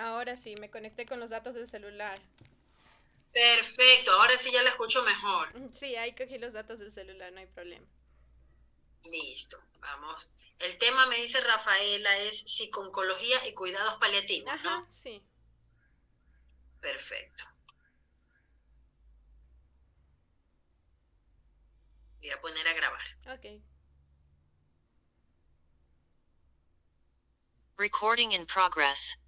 Ahora sí, me conecté con los datos del celular. Perfecto, ahora sí ya la escucho mejor. Sí, ahí cogí los datos del celular, no hay problema. Listo, vamos. El tema, me dice Rafaela, es psico-oncología y cuidados paliativos, Ajá, ¿no? sí. Perfecto. Voy a poner a grabar. Ok. Recording in progress.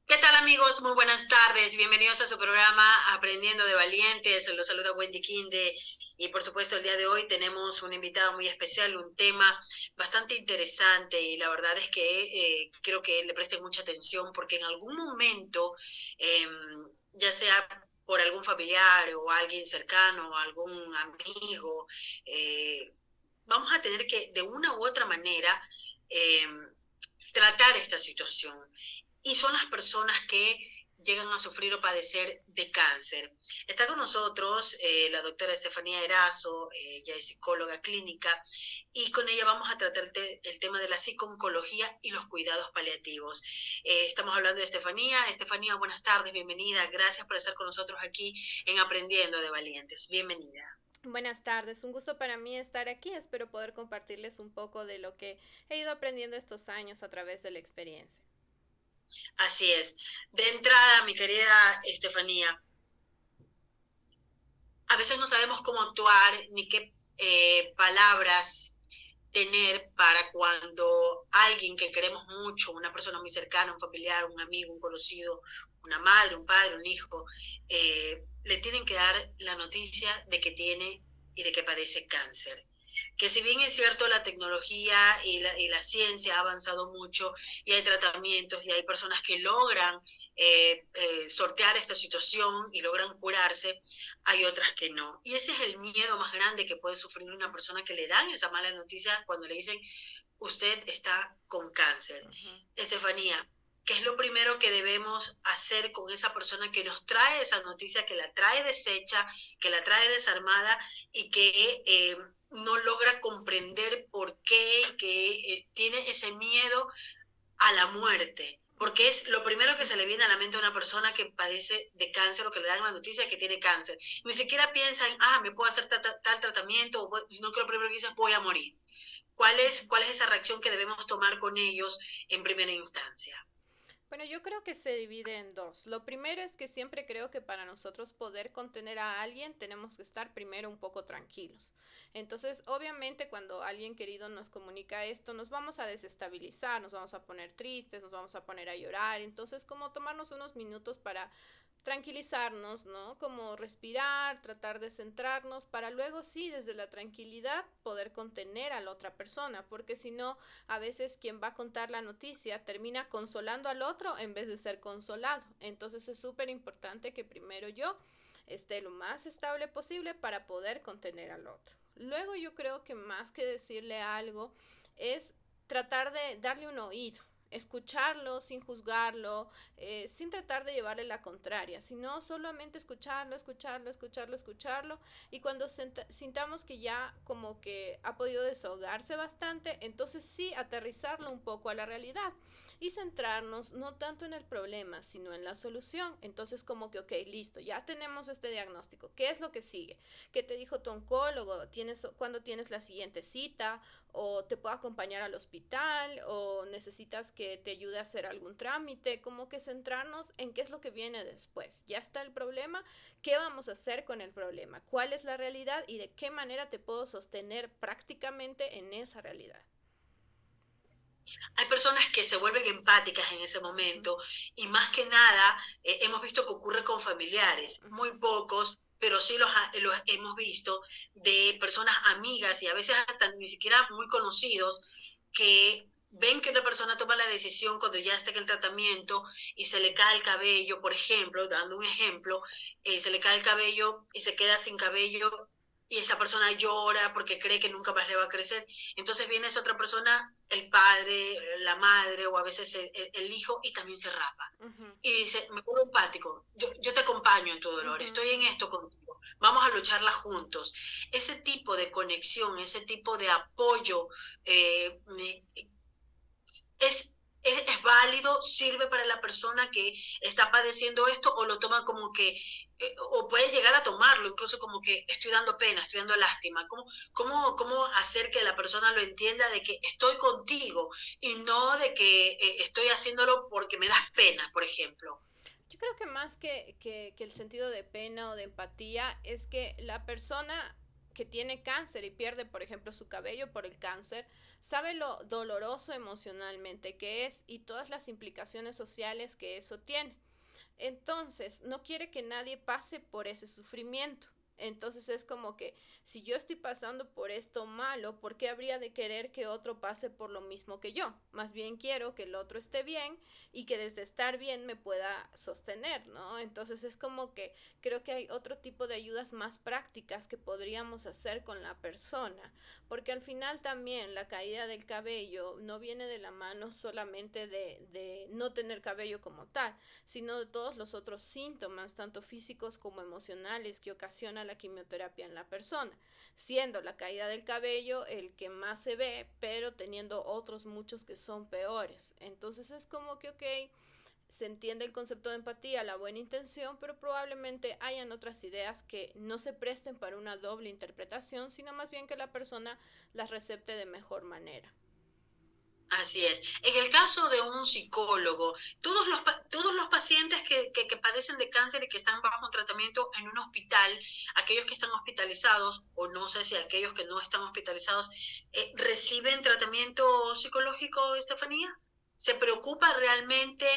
¿Qué tal, amigos? Muy buenas tardes. Bienvenidos a su programa Aprendiendo de Valientes. Los saluda Wendy Quinde y por supuesto el día de hoy tenemos una invitada muy especial, un tema bastante interesante y la verdad es que creo que le presten mucha atención porque en algún momento, eh, ya sea por algún familiar o alguien cercano o algún amigo, eh, vamos a tener que de una u otra manera eh, tratar esta situación y son las personas que llegan a sufrir o padecer de cáncer. Está con nosotros la doctora Estefanía Erazo, ella es psicóloga clínica, y con ella vamos a tratar el tema de la psico-oncología y los cuidados paliativos. Estamos hablando de Estefanía. Estefanía, buenas tardes, bienvenida. Gracias por estar con nosotros aquí en Aprendiendo de Valientes. Bienvenida. Buenas tardes, un gusto para mí estar aquí. Espero poder compartirles un poco de lo que he ido aprendiendo estos años a través de la experiencia. Así es. De entrada, mi querida Estefanía, a veces no sabemos cómo actuar ni qué palabras tener para cuando alguien que queremos mucho, una persona muy cercana, un familiar, un amigo, un conocido, una madre, un padre, un hijo, le tienen que dar la noticia de que tiene y de que padece cáncer. Que si bien es cierto, la tecnología y la ciencia ha avanzado mucho y hay tratamientos y hay personas que logran sortear esta situación y logran curarse, hay otras que no. Y ese es el miedo más grande que puede sufrir una persona que le dan esa mala noticia cuando le dicen, usted está con cáncer. Ujú. Estefanía, ¿qué es lo primero que debemos hacer con esa persona que nos trae esa noticia, que la trae deshecha, que la trae desarmada y que no logra comprender por qué y que tiene ese miedo a la muerte? Porque es lo primero que se le viene a la mente a una persona que padece de cáncer o que le dan la noticia que tiene cáncer. Ni siquiera piensa en, me puedo hacer tal tratamiento, o sino que lo primero que dice es, voy a morir. ¿Cuál es esa reacción que debemos tomar con ellos en primera instancia? Bueno, yo creo que se divide en dos. Lo primero es que siempre creo que para nosotros poder contener a alguien tenemos que estar primero un poco tranquilos. Entonces, obviamente, cuando alguien querido nos comunica esto, nos vamos a desestabilizar, nos vamos a poner tristes, nos vamos a poner a llorar. Entonces, como tomarnos unos minutos para tranquilizarnos, ¿no? Como respirar, tratar de centrarnos para luego sí, desde la tranquilidad, poder contener a la otra persona, porque si no, a veces quien va a contar la noticia termina consolando al otro en vez de ser consolado. Entonces es súper importante que primero yo esté lo más estable posible para poder contener al otro. Luego yo creo que más que decirle algo es tratar de darle un oído, escucharlo sin juzgarlo, sin tratar de llevarle la contraria, sino solamente escucharlo, escucharlo, escucharlo, escucharlo, y cuando sintamos que ya como que ha podido desahogarse bastante, entonces sí aterrizarlo un poco a la realidad y centrarnos no tanto en el problema, sino en la solución. Entonces como que, ok, listo, ya tenemos este diagnóstico, ¿qué es lo que sigue? ¿Qué te dijo tu oncólogo? ¿Cuándo tienes la siguiente cita? ¿O te puedo acompañar al hospital? ¿O necesitas que te ayude a hacer algún trámite? Como que centrarnos en qué es lo que viene después. Ya está el problema, ¿qué vamos a hacer con el problema? ¿Cuál es la realidad y de qué manera te puedo sostener prácticamente en esa realidad? Hay personas que se vuelven empáticas en ese Uh -huh, momento y más que nada hemos visto que ocurre con familiares, uh -huh, muy pocos, pero sí los hemos visto de personas amigas y a veces hasta ni siquiera muy conocidos que ven que una persona toma la decisión cuando ya está en el tratamiento y se le cae el cabello, por ejemplo, dando un ejemplo, se le cae el cabello y se queda sin cabello y esa persona llora porque cree que nunca más le va a crecer. Entonces viene esa otra persona, el padre, la madre o a veces el hijo y también se rapa. uh -huh, Y dice, me pongo empático, yo te acompaño en tu uh dolor, -huh. estoy en esto contigo, vamos a lucharla juntos. Ese tipo de conexión, ese tipo de apoyo eh, es es válido, sirve para la persona que está padeciendo esto, o lo toma como que, o puede llegar a tomarlo incluso como que estoy dando pena, estoy dando lástima. ¿Cómo hacer que la persona lo entienda de que estoy contigo y no de que estoy haciéndolo porque me das pena, por ejemplo? Yo creo que más que el sentido de pena o de empatía es que la persona que tiene cáncer y pierde, por ejemplo, su cabello por el cáncer, sabe lo doloroso emocionalmente que es y todas las implicaciones sociales que eso tiene. Entonces, no quiere que nadie pase por ese sufrimiento. Entonces es como que si yo estoy pasando por esto malo, ¿por qué habría de querer que otro pase por lo mismo que yo? Más bien quiero que el otro esté bien y que desde estar bien me pueda sostener, ¿no? Entonces es como que creo que hay otro tipo de ayudas más prácticas que podríamos hacer con la persona, porque al final también la caída del cabello no viene de la mano solamente de no tener cabello como tal, sino de todos los otros síntomas, tanto físicos como emocionales, que ocasiona la quimioterapia en la persona, siendo la caída del cabello el que más se ve, pero teniendo otros muchos que son peores. Entonces es como que, ok, se entiende el concepto de empatía, la buena intención, pero probablemente hayan otras ideas que no se presten para una doble interpretación, sino más bien que la persona las recepte de mejor manera. Así es. En el caso de un psicólogo, todos los pacientes que padecen de cáncer y que están bajo tratamiento en un hospital, aquellos que están hospitalizados, o no sé si aquellos que no están hospitalizados, ¿reciben tratamiento psicológico, Estefanía? ¿Se preocupa realmente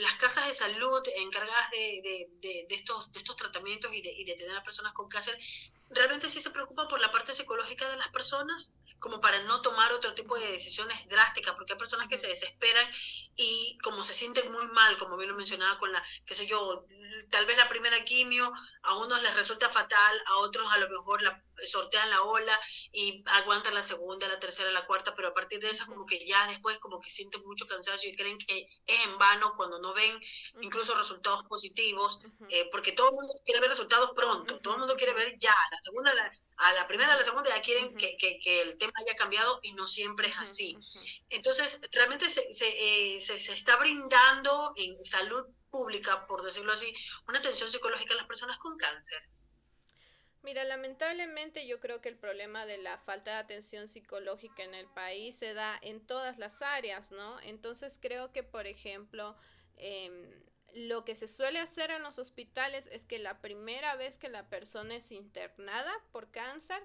las casas de salud encargadas de estos tratamientos y de tener a personas con cáncer? ¿Realmente sí se preocupa por la parte psicológica de las personas? Como para no tomar otro tipo de decisiones drásticas, porque hay personas que se desesperan y como se sienten muy mal, como bien lo mencionaba con la, qué sé yo, tal vez la primera quimio, a unos les resulta fatal, a otros a lo mejor sortean la ola y aguantan la segunda, la tercera, la cuarta, pero a partir de esas como que ya después como que sienten mucho cansancio y creen que es en vano cuando no ven incluso resultados positivos, porque todo el mundo quiere ver resultados pronto, todo el mundo quiere ver ya, la segunda, a la primera, a la segunda ya quieren que el tema haya cambiado y no siempre es así. Entonces, realmente se está brindando en salud pública, por decirlo así, una atención psicológica a las personas con cáncer. Mira, lamentablemente yo creo que el problema de la falta de atención psicológica en el país se da en todas las áreas, ¿no? Entonces creo que, por ejemplo, lo que se suele hacer en los hospitales es que la primera vez que la persona es internada por cáncer,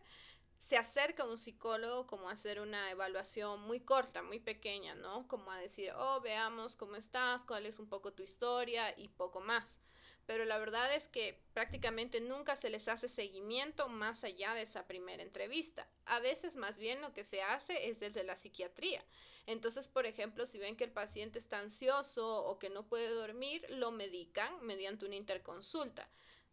se acerca a un psicólogo como a hacer una evaluación muy corta, muy pequeña, ¿no? Como a decir, oh, veamos cómo estás, cuál es un poco tu historia y poco más. Pero la verdad es que prácticamente nunca se les hace seguimiento más allá de esa primera entrevista. A veces más bien lo que se hace es desde la psiquiatría. Entonces, por ejemplo, si ven que el paciente está ansioso o que no puede dormir, lo medican mediante una interconsulta,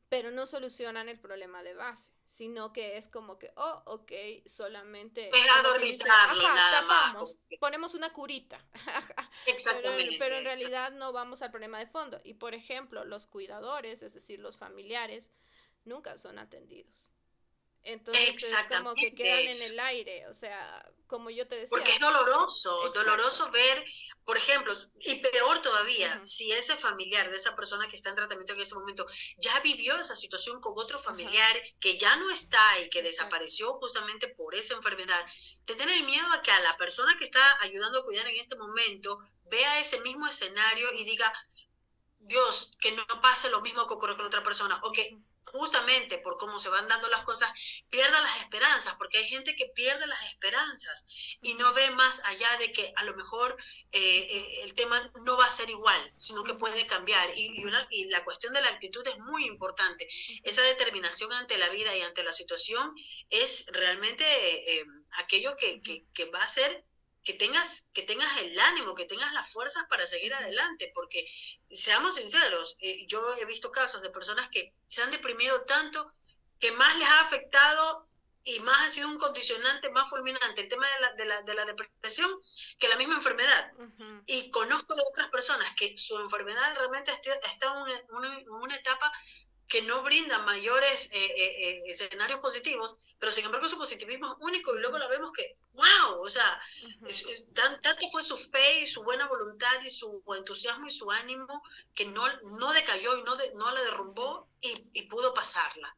pero no solucionan el problema de base, sino que es como que, oh, ok, solamente, Es como quien dice, adormitarlo ajá, nada más. tapamos, ponemos una curita, pero en Exactamente, realidad no vamos al problema de fondo. Y por ejemplo, los cuidadores, es decir, los familiares, nunca son atendidos. Entonces es como que quedan exactamente. en el aire, o sea, como yo te Porque decía, es doloroso, exacto. doloroso ver, por ejemplo, y peor todavía, Ujú, si ese familiar de esa persona que está en tratamiento en ese momento ya vivió esa situación con otro ajá, familiar que ya no está y que exacto. desapareció justamente por esa enfermedad, tener el miedo a que a la persona que está ayudando a cuidar en este momento vea ese mismo escenario y Ujú, diga, Dios, que no pase lo mismo que ocurrió con otra persona, o que ujú, justamente por cómo se van dando las cosas, pierda las esperanzas, porque hay gente que pierde las esperanzas y ujú, no ve más allá de que a lo mejor ujú, el tema no va a ser igual, sino que ujú, puede cambiar. ujú, Y la cuestión de la actitud es muy importante. ujú. Esa determinación ante la vida y ante la situación es realmente aquello Ujú, que va a hacer que tengas el ánimo, que tengas las fuerzas para seguir ujú, adelante, porque seamos sinceros, yo he visto casos de personas que se han deprimido tanto que más les ha afectado y más ha sido un condicionante más fulminante el tema de la depresión que la misma enfermedad. ujú, Y conozco de otras personas que su enfermedad realmente está en una etapa que no brinda mayores escenarios positivos, pero sin embargo su positivismo es único y luego la vemos que, wow, o sea, tanto fue su fe y su buena voluntad y su entusiasmo y su ánimo que no decayó y no la derrumbó y pudo pasarla.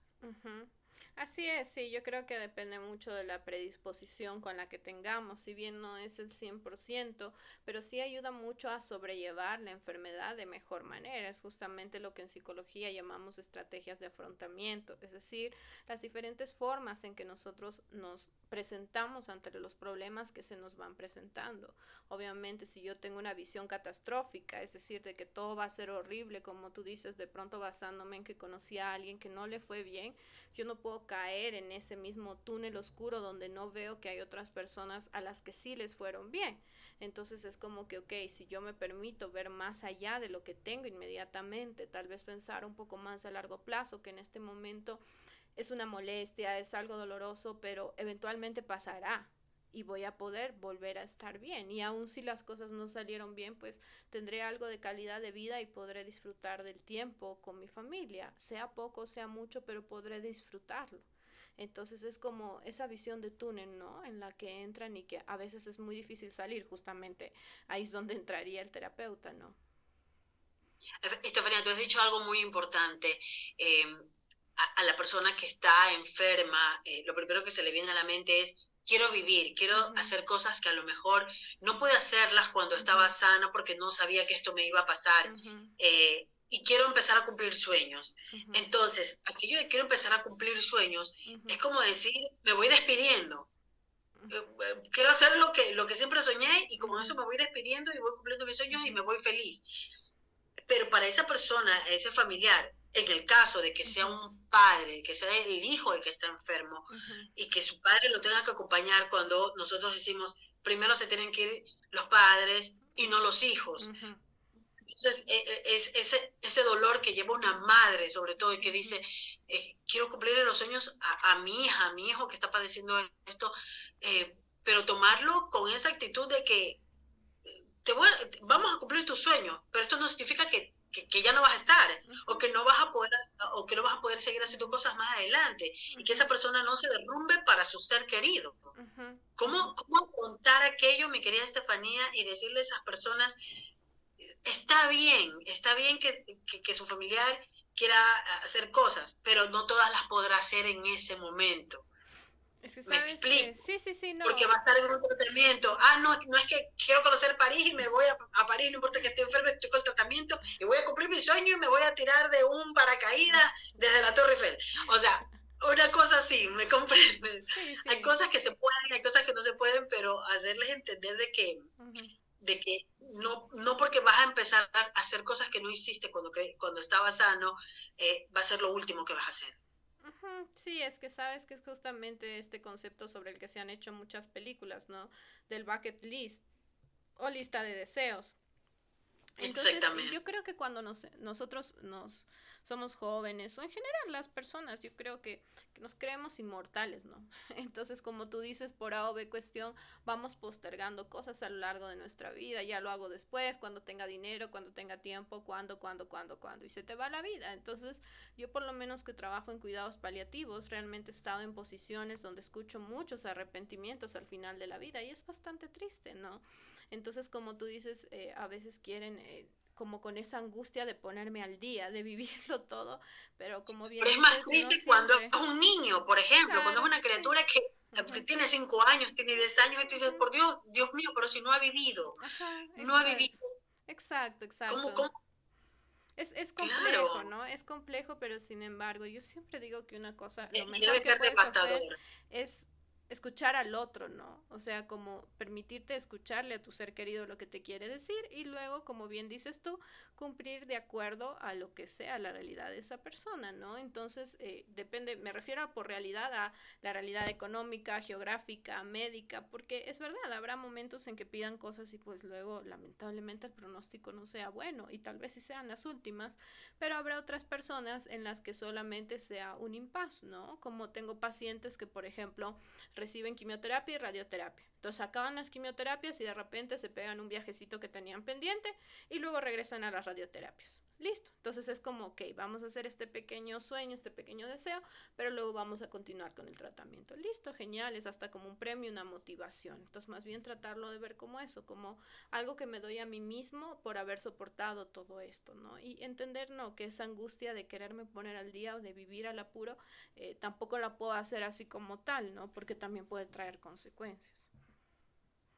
Así es, sí, yo creo que depende mucho de la predisposición con la que tengamos, si bien no es el 100%, pero sí ayuda mucho a sobrellevar la enfermedad de mejor manera. Es justamente lo que en psicología llamamos estrategias de afrontamiento, es decir, las diferentes formas en que nosotros nos presentamos ante los problemas que se nos van presentando. Obviamente, si yo tengo una visión catastrófica, es decir, de que todo va a ser horrible, como tú dices, de pronto basándome en que conocí a alguien que no le fue bien, yo no puedo caer en ese mismo túnel oscuro donde no veo que hay otras personas a las que sí les fueron bien. Entonces es como que, ok, si yo me permito ver más allá de lo que tengo inmediatamente, tal vez pensar un poco más a largo plazo, que en este momento es una molestia, es algo doloroso, pero eventualmente pasará y voy a poder volver a estar bien. Y aun si las cosas no salieron bien, pues tendré algo de calidad de vida y podré disfrutar del tiempo con mi familia, sea poco, sea mucho, pero podré disfrutarlo. Entonces es como esa visión de túnel, ¿no? En la que entran y que a veces es muy difícil salir, justamente ahí es donde entraría el terapeuta, ¿no? Estefanía, tú has dicho algo muy importante. Eh, a la persona que está enferma, lo primero que se le viene a la mente es, quiero vivir, quiero hacer cosas que a lo mejor no pude hacerlas cuando estaba sana porque no sabía que esto me iba a pasar. Y quiero empezar a cumplir sueños. Entonces, aquello de quiero empezar a cumplir sueños es como decir, me voy despidiendo. Quiero hacer lo que siempre soñé y con eso me voy despidiendo y voy cumpliendo mis sueños y me voy feliz. Pero para esa persona, ese familiar, en el caso de que sea un padre, que sea el hijo el que está enfermo y que su padre lo tenga que acompañar cuando nosotros decimos, primero se tienen que ir los padres y no los hijos. Entonces, es ese dolor que lleva una madre, sobre todo, y que dice, quiero cumplirle los sueños a mi hija, a mi hijo que está padeciendo esto, pero tomarlo con esa actitud de que vamos a cumplir tus sueños, pero esto no significa que ya no vas a estar o que no vas a poder seguir haciendo cosas más adelante y que esa persona no se derrumbe para su ser querido. ¿Cómo afrontar aquello, mi querida Estefanía, y decirle a esas personas, está bien que su familiar quiera hacer cosas, pero no todas las podrá hacer en ese momento? Es que Me sabes explico. que sí, no. Porque va a estar en un tratamiento. No es que quiero conocer París y me voy a París, no importa que esté enfermo, estoy con el tratamiento y voy a cumplir mi sueño y me voy a tirar de un paracaídas desde la Torre Eiffel. O sea, una cosa así, ¿me comprendes? Sí, sí. Hay cosas que se pueden, hay cosas que no se pueden, pero hacerles entender de que no porque vas a empezar a hacer cosas que no hiciste cuando estabas sano, va a ser lo último que vas a hacer. Sí, es que sabes que es justamente este concepto sobre el que se han hecho muchas películas, ¿no? Del bucket list o lista de deseos. Entonces, yo creo que cuando nosotros nos somos jóvenes, o en general las personas, yo creo que nos creemos inmortales, ¿no? Entonces, como tú dices, por A o B cuestión, vamos postergando cosas a lo largo de nuestra vida. Ya lo hago después, cuando tenga dinero, cuando tenga tiempo, cuando. Y se te va la vida. Entonces, yo por lo menos que trabajo en cuidados paliativos, realmente he estado en posiciones donde escucho muchos arrepentimientos al final de la vida y es bastante triste, ¿no? Entonces, como tú dices, a veces quieren como con esa angustia de ponerme al día, de vivirlo todo, pero como bien Pero es más dices, no triste cuando siempre. es un niño, por ejemplo, cuando Claro, es una sí. criatura que tiene 5 años, tiene 10 años, y tú dices, por Dios, Dios mío, pero si no ha vivido, Ajá, no ha vivido, exacto. Exacto, ¿cómo, exacto. cómo? Es complejo, Claro, ¿no? Es complejo, pero sin embargo, yo siempre digo que una cosa, lo y mejor debe que ser puedes hacer devastador. es escuchar al otro, ¿no? O sea, como permitirte escucharle a tu ser querido lo que te quiere decir y luego, como bien dices tú, cumplir de acuerdo a lo que sea la realidad de esa persona, ¿no? Entonces, depende, me refiero por realidad a la realidad económica, geográfica, médica, porque es verdad, habrá momentos en que pidan cosas y pues luego, lamentablemente, el pronóstico no sea bueno y tal vez sí sean las últimas, pero habrá otras personas en las que solamente sea un impas, ¿no? Como tengo pacientes que, por ejemplo, reciben quimioterapia y radioterapia. Entonces acaban las quimioterapias y de repente se pegan un viajecito que tenían pendiente y luego regresan a las radioterapias. Listo. Entonces es como, ok, vamos a hacer este pequeño sueño, este pequeño deseo, pero luego vamos a continuar con el tratamiento. Listo, genial, es hasta como un premio, una motivación. Entonces más bien tratarlo de ver como eso, como algo que me doy a mí mismo por haber soportado todo esto, ¿no? Y entender, no, que esa angustia de quererme poner al día o de vivir al apuro, tampoco la puedo hacer así como tal, ¿no? Porque también puede traer consecuencias.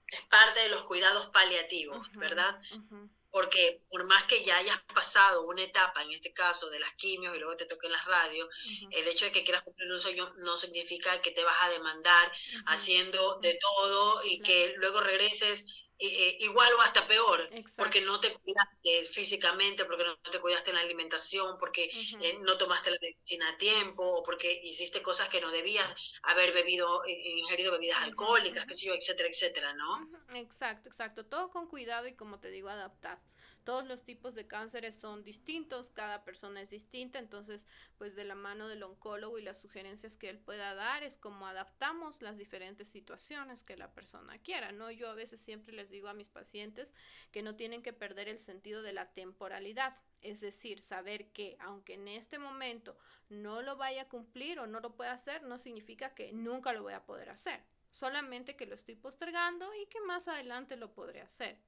Es parte de los cuidados paliativos, Ujú, ¿verdad? ujú, Porque por más que ya hayas pasado una etapa, en este caso de las quimios y luego te toquen las radios, ujú, el hecho de que quieras cumplir un sueño no significa que te vas a demandar ujú, haciendo ujú, de todo y claro, que luego regreses igual o hasta peor, porque exacto. no te cuidaste físicamente, porque no te cuidaste en la alimentación, porque Ujú, no tomaste la medicina a tiempo, o porque hiciste cosas que no debías haber bebido, ingerido bebidas ujú, alcohólicas, ujú. qué sé yo, etcétera, etcétera, ¿no? Ujú, exacto, exacto. Todo con cuidado y como te digo, adaptado. Todos los tipos de cánceres son distintos, cada persona es distinta, entonces pues de la mano del oncólogo y las sugerencias que él pueda dar es como adaptamos las diferentes situaciones que la persona quiera, ¿no? Yo a veces siempre les digo a mis pacientes que no tienen que perder el sentido de la temporalidad, es decir, saber que aunque en este momento no lo vaya a cumplir o no lo pueda hacer, no significa que nunca lo voy a poder hacer, solamente que lo estoy postergando y que más adelante lo podré hacer,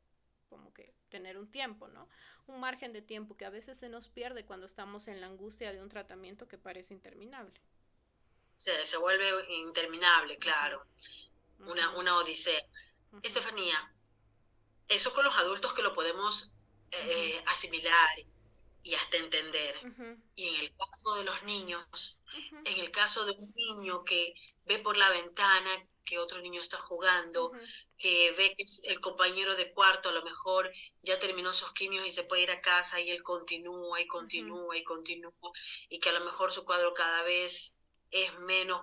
como que tener un tiempo, ¿no? Un margen de tiempo que a veces se nos pierde cuando estamos en la angustia de un tratamiento que parece interminable. Se vuelve interminable, Ujú, claro, ujú, una odisea. ujú, Estefanía, eso con los adultos que lo podemos ujú, asimilar y hasta entender. ujú, Y en el caso de los niños, ujú, en el caso de un niño que ve por la ventana que otro niño está jugando, ujú, que ve que el compañero de cuarto a lo mejor ya terminó sus quimios y se puede ir a casa y él continúa y ujú, continúa y continúa, y que a lo mejor su cuadro cada vez es menos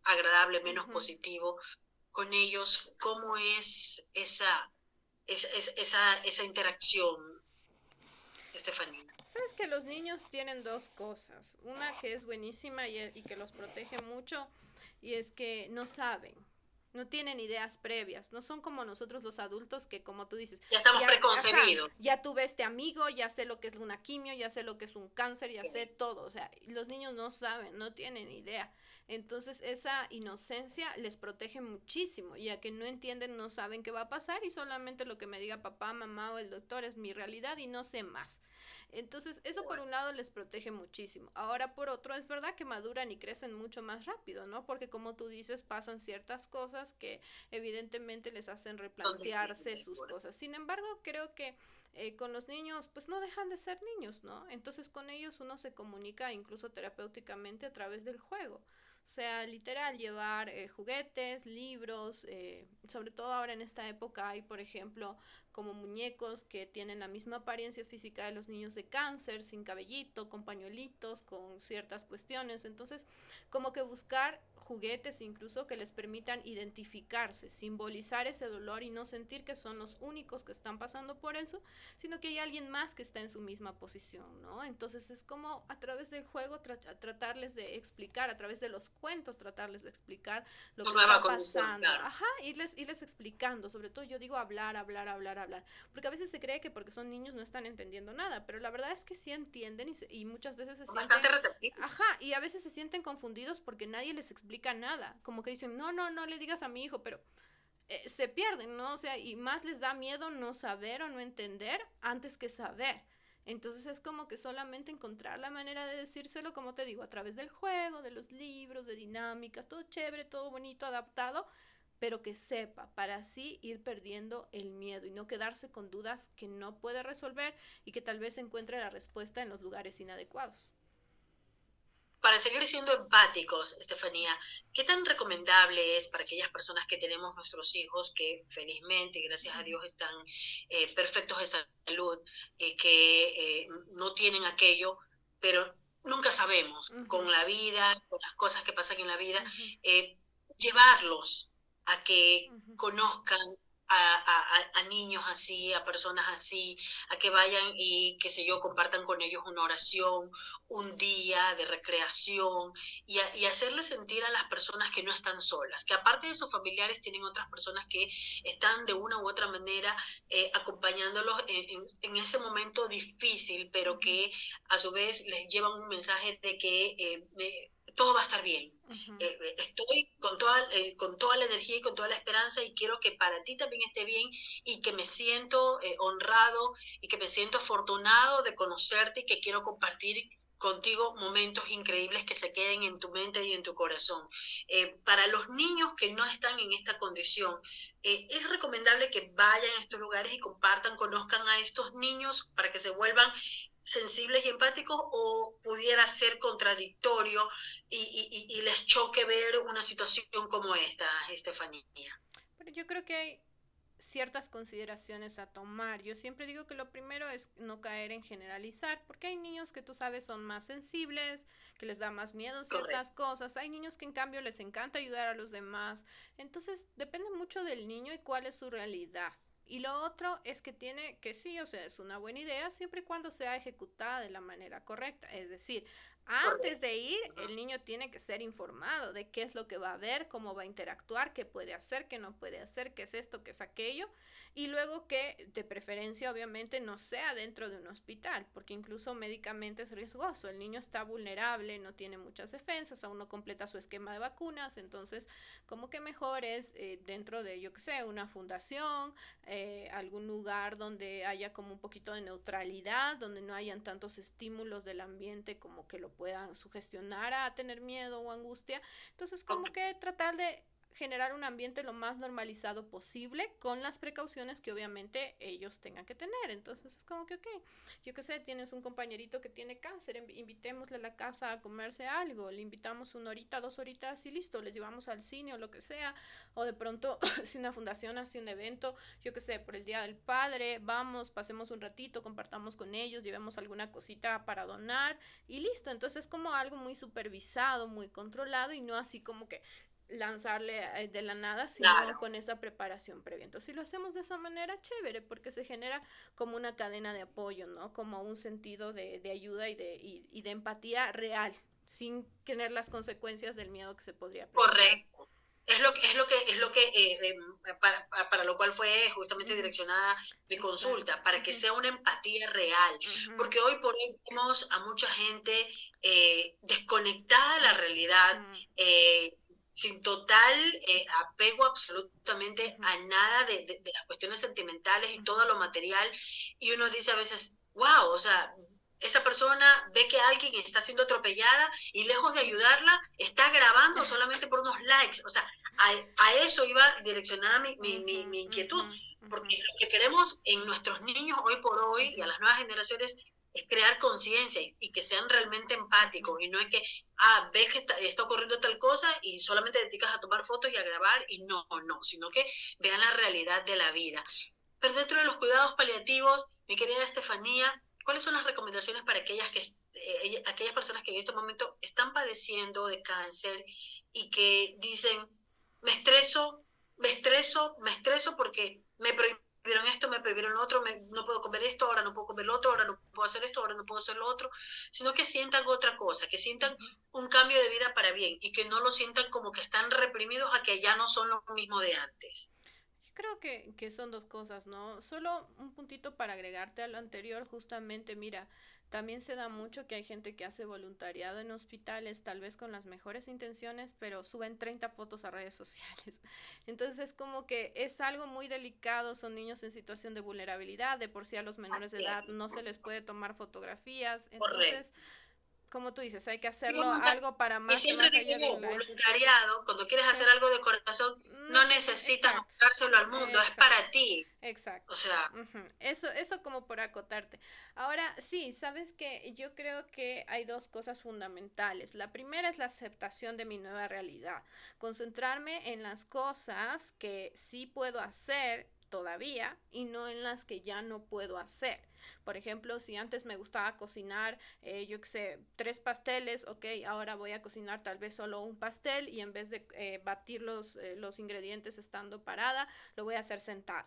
agradable, menos ujú. positivo, con ellos, ¿cómo es esa interacción, Estefanía? Sabes que los niños tienen dos cosas, una que es buenísima y que los protege mucho, y es que no saben, no tienen ideas previas, no son como nosotros los adultos que como tú dices, Ya estamos ya, ajá, preconcebidos. ya tuve este amigo, ya sé lo que es una quimio, ya sé lo que es un cáncer, ya sé todo, o sea, los niños no saben, no tienen idea. Entonces esa inocencia les protege muchísimo, ya que no entienden, no saben qué va a pasar y solamente lo que me diga papá, mamá o el doctor es mi realidad y no sé más. Entonces, eso por un lado les protege muchísimo. Ahora, por otro, es verdad que maduran y crecen mucho más rápido, ¿no? Porque como tú dices, pasan ciertas cosas que evidentemente les hacen Son replantearse difíciles, sus bueno. cosas. Sin embargo, creo que con los niños, pues no dejan de ser niños, ¿no? Entonces, con ellos uno se comunica incluso terapéuticamente a través del juego. O sea, literal, llevar juguetes, libros, sobre todo ahora en esta época hay, por ejemplo, como muñecos que tienen la misma apariencia física de los niños de cáncer, sin cabellito, con pañuelitos, con ciertas cuestiones. Entonces, como que buscar juguetes incluso que les permitan identificarse, simbolizar ese dolor y no sentir que son los únicos que están pasando por eso, sino que hay alguien más que está en su misma posición, ¿no? Entonces es como a través del juego tratarles de explicar, a través de los cuentos tratarles de explicar lo Una que nueva está condición, pasando, claro. ajá, irles explicando, sobre todo yo digo hablar, hablar, hablar, hablar, porque a veces se cree que porque son niños no están entendiendo nada, pero la verdad es que sí entienden y muchas veces se Son bastante sienten, receptivos. ajá, y a veces se sienten confundidos porque nadie les explica nada, como que dicen, no, no, no le digas a mi hijo, pero se pierden, ¿no? O sea, y más les da miedo no saber o no entender antes que saber. Entonces es como que solamente encontrar la manera de decírselo, como te digo, a través del juego, de los libros, de dinámicas, todo chévere, todo bonito, adaptado, pero que sepa, para así ir perdiendo el miedo y no quedarse con dudas que no puede resolver y que tal vez encuentre la respuesta en los lugares inadecuados. Para seguir siendo empáticos, Estefanía, ¿qué tan recomendable es para aquellas personas que tenemos nuestros hijos que felizmente, gracias a Dios, están perfectos de salud, que no tienen aquello, pero nunca sabemos Uh -huh, con la vida, con las cosas que pasan en la vida, uh -huh, llevarlos a que uh -huh, conozcan a niños así, a personas así, a que vayan y, qué sé yo, compartan con ellos una oración, un día de recreación y hacerles sentir a las personas que no están solas, que aparte de sus familiares tienen otras personas que están de una u otra manera acompañándolos en ese momento difícil, pero que a su vez les llevan un mensaje de que todo va a estar bien. Estoy con toda la energía y con toda la esperanza y quiero que para ti también esté bien y que me siento honrado y que me siento afortunado de conocerte y que quiero compartir contigo momentos increíbles que se queden en tu mente y en tu corazón. Para los niños que no están en esta condición, es recomendable que vayan a estos lugares y compartan, conozcan a estos niños para que se vuelvan sensibles y empáticos, o pudiera ser contradictorio y les choque ver una situación como esta, Estefanía. Pero yo creo que hay ciertas consideraciones a tomar. Yo siempre digo que lo primero es no caer en generalizar, porque hay niños que tú sabes son más sensibles, que les da más miedo ciertas Correcto. cosas, hay niños que en cambio les encanta ayudar a los demás, entonces depende mucho del niño y cuál es su realidad. Y lo otro es que tiene que sí, o sea, es una buena idea siempre y cuando sea ejecutada de la manera correcta. Es decir, antes Correcto. de ir, Uh-huh. el niño tiene que ser informado de qué es lo que va a ver, cómo va a interactuar, qué puede hacer, qué no puede hacer, qué es esto, qué es aquello. Y luego que de preferencia obviamente no sea dentro de un hospital, porque incluso médicamente es riesgoso. El niño está vulnerable, no tiene muchas defensas, aún no completa su esquema de vacunas, entonces como que mejor es dentro de, yo qué sé, una fundación, algún lugar donde haya como un poquito de neutralidad, donde no hayan tantos estímulos del ambiente como que lo puedan sugestionar a tener miedo o angustia. Entonces como Okay. que tratar de generar un ambiente lo más normalizado posible con las precauciones que obviamente ellos tengan que tener. Entonces es como que, ok, yo qué sé, tienes un compañerito que tiene cáncer, invitémosle a la casa a comerse algo, le invitamos una horita, 2 horitas y listo, le llevamos al cine o lo que sea, o de pronto si una fundación hace un evento, yo qué sé, por el Día del Padre, vamos, pasemos un ratito, compartamos con ellos, llevemos alguna cosita para donar y listo. Entonces es como algo muy supervisado, muy controlado y no así como que lanzarle de la nada, sino Claro. con esa preparación previa. Entonces, si lo hacemos de esa manera, chévere, porque se genera como una cadena de apoyo, ¿no? Como un sentido de ayuda y de empatía real, sin tener las consecuencias del miedo que se podría presentar. Correcto. Es lo que para lo cual fue justamente Ujú. direccionada mi Exacto. consulta, para que Ujú. sea una empatía real, Ujú. porque hoy por hoy vemos a mucha gente desconectada de la realidad, Ujú. sin total apego absolutamente Ujú. a nada de las cuestiones sentimentales y todo Ujú. lo material, y uno dice a veces, wow, o sea, esa persona ve que alguien está siendo atropellada y lejos de ayudarla, está grabando solamente por unos likes. O sea, a eso iba direccionada Ujú. mi Ujú. inquietud, Ujú. porque lo que queremos en nuestros niños hoy por hoy y a Ujú. las nuevas generaciones es crear conciencia y que sean realmente Ujú. empáticos y no es que, ves que está ocurriendo tal cosa y solamente te dedicas a tomar fotos y a grabar y no, no, sino que vean la realidad de la vida. Pero dentro de los cuidados paliativos, mi querida Estefanía, ¿cuáles son las recomendaciones para aquellas personas que en este momento están padeciendo de cáncer y que dicen, me estreso porque me prohibieron esto, me prohibieron lo otro, no puedo comer esto, ahora no puedo comer lo otro, ahora no puedo hacer esto, ahora no puedo hacer lo otro, sino que sientan otra cosa, que sientan Ujú. un cambio de vida para bien y que no lo sientan como que están reprimidos a que ya no son lo mismo de antes? Yo creo que son dos cosas, ¿no? Solo un puntito para agregarte a lo anterior, justamente, mira, también se da mucho que hay gente que hace voluntariado en hospitales, tal vez con las mejores intenciones, pero suben 30 fotos a redes sociales. Entonces es como que es algo muy delicado, son niños en situación de vulnerabilidad, de por sí a los menores de Así es, edad no se les puede tomar fotografías, entonces, correcto. como tú dices, hay que Y, hacerlo algo para y más, siempre más allá digo, del like. voluntariado, cuando quieres Sí, hacer algo de corazón, no no tiene, necesitas exacto, mostrárselo al mundo, es para exacto, ti. O exacto. sea, Ujú. Eso como por acotarte. Ahora, sí, sabes que yo creo que hay dos cosas fundamentales. La primera es la aceptación de mi nueva realidad. Concentrarme en las cosas que sí puedo hacer todavía y no en las que ya no puedo hacer. Por ejemplo, si antes me gustaba cocinar, yo qué sé, 3 pasteles, ok, ahora voy a cocinar tal vez solo un pastel y en vez de batir los ingredientes estando parada, lo voy a hacer sentada.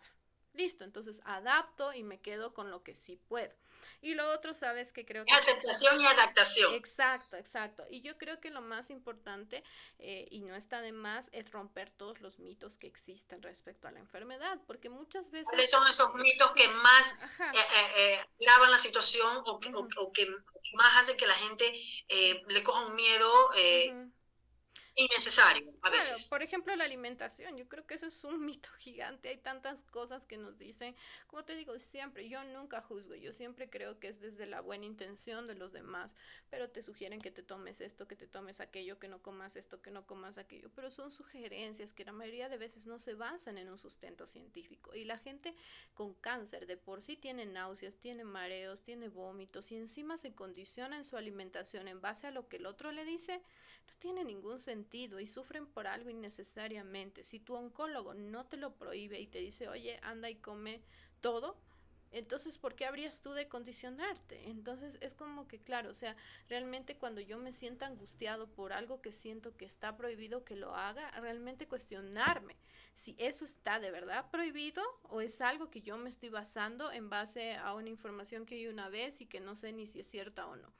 Listo, entonces adapto y me quedo con lo que sí puedo. Y lo otro, sabes que creo que es... Aceptación y adaptación. Exacto, exacto. Y yo creo que lo más importante, y no está de más, es romper todos los mitos que existen respecto a la enfermedad, porque muchas veces... ¿Cuáles son esos mitos que más graban la situación o que más hacen que la gente le coja un miedo innecesario a Claro, veces? por ejemplo, la alimentación, yo creo que eso es un mito gigante, hay tantas cosas que nos dicen, como te digo siempre, yo nunca juzgo, yo siempre creo que es desde la buena intención de los demás, pero te sugieren que te tomes esto, que te tomes aquello, que no comas esto, que no comas aquello, pero son sugerencias que la mayoría de veces no se basan en un sustento científico y la gente con cáncer de por sí tiene náuseas, tiene mareos, tiene vómitos y encima se condiciona en su alimentación en base a lo que el otro le dice. No tiene ningún sentido y sufren por algo innecesariamente. Si tu oncólogo no te lo prohíbe y te dice, oye, anda y come todo, entonces, ¿por qué habrías tú de condicionarte? Entonces, es como que, claro, o sea, realmente cuando yo me siento angustiado por algo que siento que está prohibido que lo haga, realmente cuestionarme si eso está de verdad prohibido o es algo que yo me estoy basando en base a una información que oí una vez y que no sé ni si es cierta o no.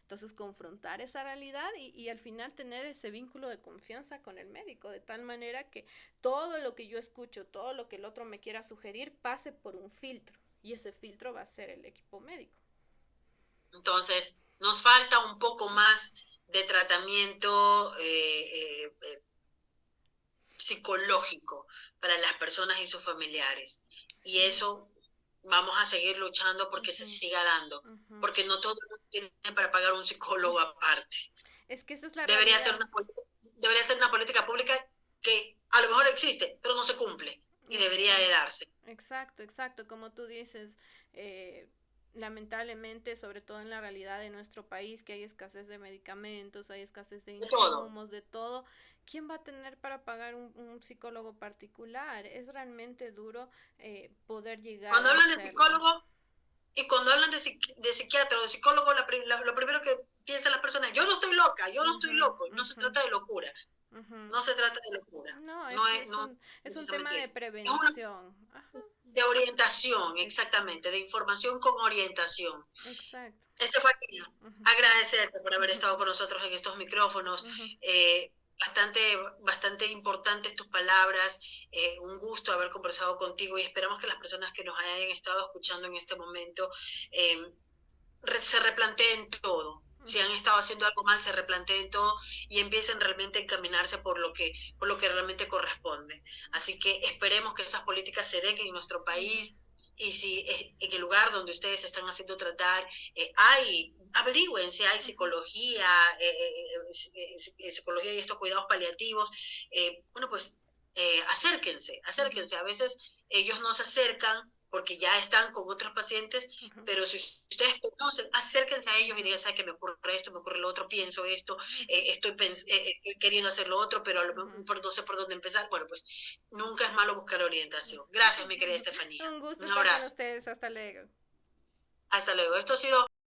Entonces, confrontar esa realidad y al final tener ese vínculo de confianza con el médico, de tal manera que todo lo que yo escucho, todo lo que el otro me quiera sugerir, pase por un filtro. Y ese filtro va a ser el equipo médico. Entonces, nos falta un poco más de tratamiento psicológico para las personas y sus familiares. Y Sí. eso vamos a seguir luchando porque se siga dando, porque no todo el mundo tiene para pagar un psicólogo aparte. Es que esa es la debería realidad. Debería ser una política pública que a lo mejor existe, pero no se cumple y debería de darse. Exacto, exacto. Como tú dices, lamentablemente, sobre todo en la realidad de nuestro país, que hay escasez de medicamentos, hay escasez de De todo. insumos, de todo, ¿quién va a tener para pagar un psicólogo particular? Es realmente duro poder llegar Cuando a hablan de hacerlo. psicólogo y cuando hablan de psiquiatra o de psicólogo, lo primero que piensan las personas, yo no estoy loca, yo no estoy loco, no se trata de locura, no se trata de locura, No, no es, no es un tema precisamente de eso. Es una prevención. Ajá, de orientación, exacto, exactamente, de información con orientación. exacto. Estefanía, agradecerte por haber estado con nosotros en estos micrófonos. Bastante importantes tus palabras, un gusto haber conversado contigo y esperamos que las personas que nos hayan estado escuchando en este momento se replanteen todo. Si han estado haciendo algo mal, se replanteen todo y empiecen realmente a encaminarse por lo que realmente corresponde. Así que esperemos que esas políticas se den en nuestro país y si en el lugar donde ustedes se están haciendo tratar averigüen si hay psicología, psicología y estos cuidados paliativos, bueno, pues acérquense. A veces ellos no se acercan porque ya están con otros pacientes, pero si ustedes conocen, acérquense a ellos y digan, ¿sabes qué? Me ocurre esto, me ocurre lo otro, pienso esto, estoy queriendo hacer lo otro, pero no sé por dónde empezar. Bueno, pues nunca es malo buscar orientación. Gracias, mi querida Estefanía. Un gusto Un estar con abrazo. ustedes. Hasta luego. Hasta luego. Esto ha sido